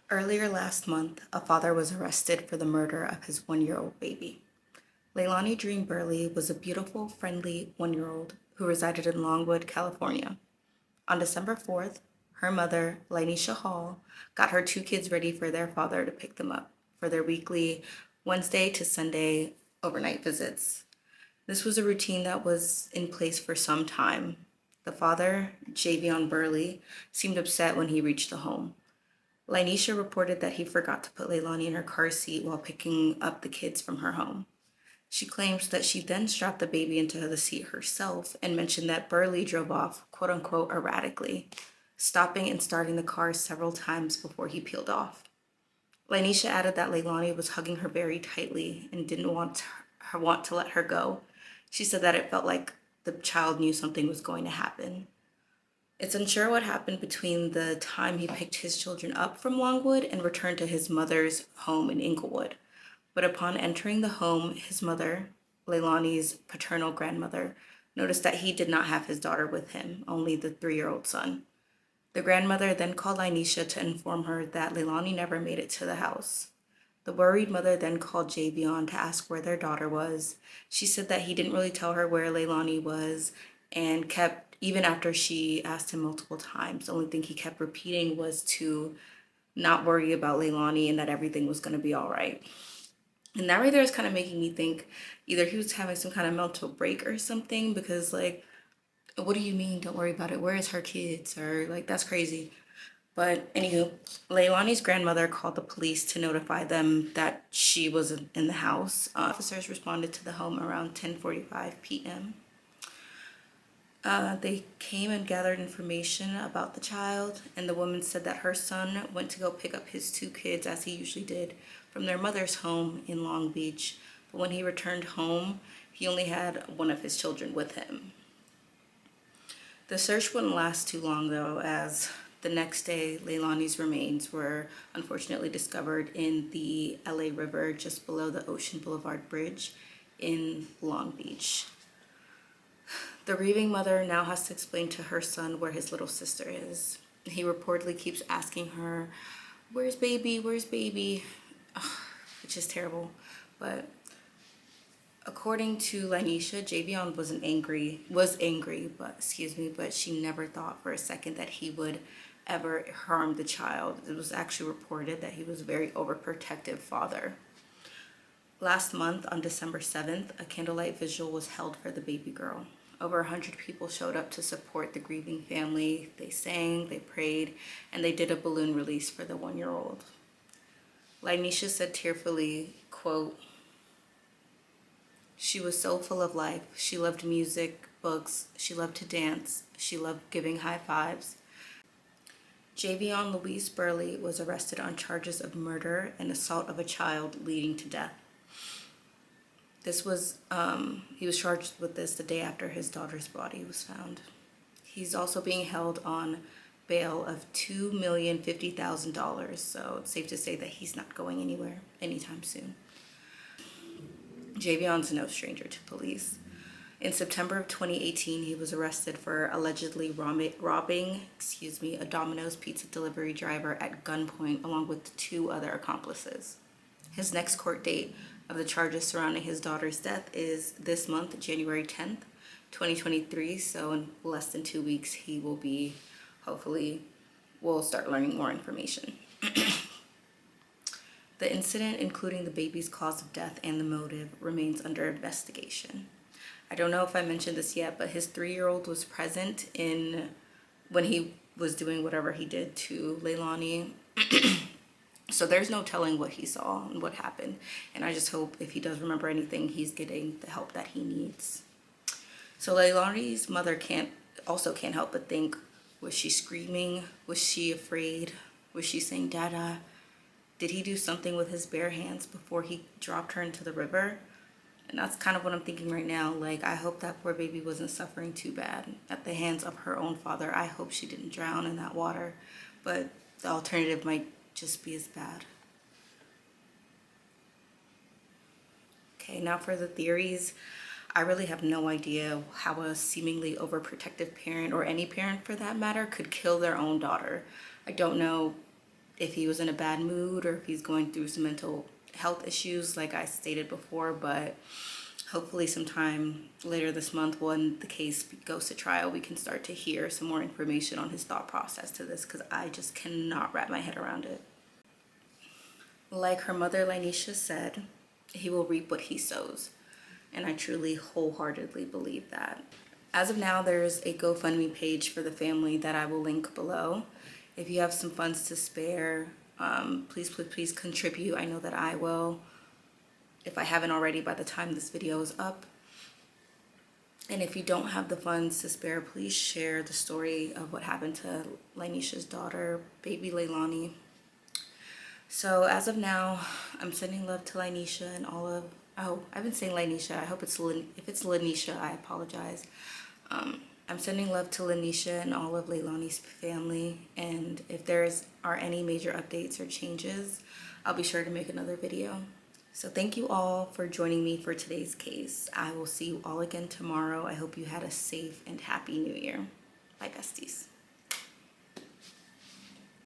Earlier last month, a father was arrested for the murder of his 1-year-old baby. Leilani Dream Burley was a beautiful, friendly 1-year-old who resided in Longwood, California. On December 4th, her mother, Lainisha Hall, got her two kids ready for their father to pick them up for their weekly Wednesday to Sunday overnight visits. This was a routine that was in place for some time. The father, Javion Burley, seemed upset when he reached the home. Lainisha reported that he forgot to put Leilani in her car seat while picking up the kids from her home. She claims that she then strapped the baby into the seat herself and mentioned that Burley drove off, quote unquote, erratically, stopping and starting the car several times before he peeled off. Lainisha added that Leilani was hugging her very tightly and didn't want to let her go. She said that it felt like the child knew something was going to happen. It's unsure what happened between the time he picked his children up from Longwood and returned to his mother's home in Inglewood. But upon entering the home, his mother, Leilani's paternal grandmother, noticed that he did not have his daughter with him, only the 3-year-old son. The grandmother then called Lainisha to inform her that Leilani never made it to the house. The worried mother then called Javion to ask where their daughter was. She said that he didn't really tell her where Leilani was and kept, even after she asked him multiple times, the only thing he kept repeating was to not worry about Leilani and that everything was going to be all right. And that right there is kind of making me think either he was having some kind of mental break or something because, like, what do you mean, don't worry about it? Where is her kids? Or, like, that's crazy. But anywho, Leilani's grandmother called the police to notify them that she was in the house. Officers responded to the home around 10:45 p.m. They came and gathered information about the child, and the woman said that her son went to go pick up his two kids, as he usually did, from their mother's home in Long Beach. But when he returned home, he only had one of his children with him. The search wouldn't last too long, though, as the next day, Leilani's remains were unfortunately discovered in the LA River just below the Ocean Boulevard Bridge in Long Beach. The grieving mother now has to explain to her son where his little sister is. He reportedly keeps asking her, "Where's baby? Where's baby?" Ugh, which is terrible. But according to Lanisha, Javion was angry, but she never thought for a second that he would ever harm the child. It was actually reported that he was a very overprotective father. Last month, on December 7th, a candlelight vigil was held for the baby girl. Over 100 people showed up to support the grieving family. They sang, they prayed, and they did a balloon release for the 1-year-old. Lanisha said tearfully, quote, "She was so full of life. She loved music, books. She loved to dance. She loved giving high fives." Javion Luis Burley was arrested on charges of murder and assault of a child leading to death. He was charged with this the day after his daughter's body was found. He's also being held on bail of $2,050,000, so it's safe to say that he's not going anywhere anytime soon. Javion's no stranger to police. In September of 2018, he was arrested for allegedly robbing a Domino's pizza delivery driver at gunpoint along with 2 other accomplices. His next court date of the charges surrounding his daughter's death is this month, January 10th, 2023. So in less than 2 weeks, he will be, hopefully, we'll start learning more information. The incident, including the baby's cause of death and the motive, remains under investigation. I don't know if I mentioned this yet, but his 3-year-old was present when he was doing whatever he did to Leilani. So there's no telling what he saw and what happened. And I just hope if he does remember anything, he's getting the help that he needs. So Leilani's mother can't help but think, was she screaming? Was she afraid? Was she saying, "Dada"? Did he do something with his bare hands before he dropped her into the river? And that's kind of what I'm thinking right now. Like, I hope that poor baby wasn't suffering too bad at the hands of her own father. I hope she didn't drown in that water. But the alternative might just be as bad. Okay, now for the theories. I really have no idea how a seemingly overprotective parent, or any parent for that matter, could kill their own daughter. I don't know if he was in a bad mood or if he's going through some mental health issues like I stated before, but hopefully sometime later this month when the case goes to trial, we can start to hear some more information on his thought process to this, because I just cannot wrap my head around it. Like her mother Lanisha said, he will reap what he sows. And I truly wholeheartedly believe that. As of now, there's a GoFundMe page for the family that I will link below. If you have some funds to spare, please contribute. I know that I will, if I haven't already by the time this video is up. And if you don't have the funds to spare, please share the story of what happened to Lanisha's daughter, baby Leilani. So as of now, I'm sending love to Lanisha and all of, oh, I've been saying Lanisha. I hope it's, if it's Lanisha, I apologize. I'm sending love to Lanisha and all of Leilani's family. And if are any major updates or changes, I'll be sure to make another video. So thank you all for joining me for today's case. I will see you all again tomorrow. I hope you had a safe and happy new year. Bye, besties.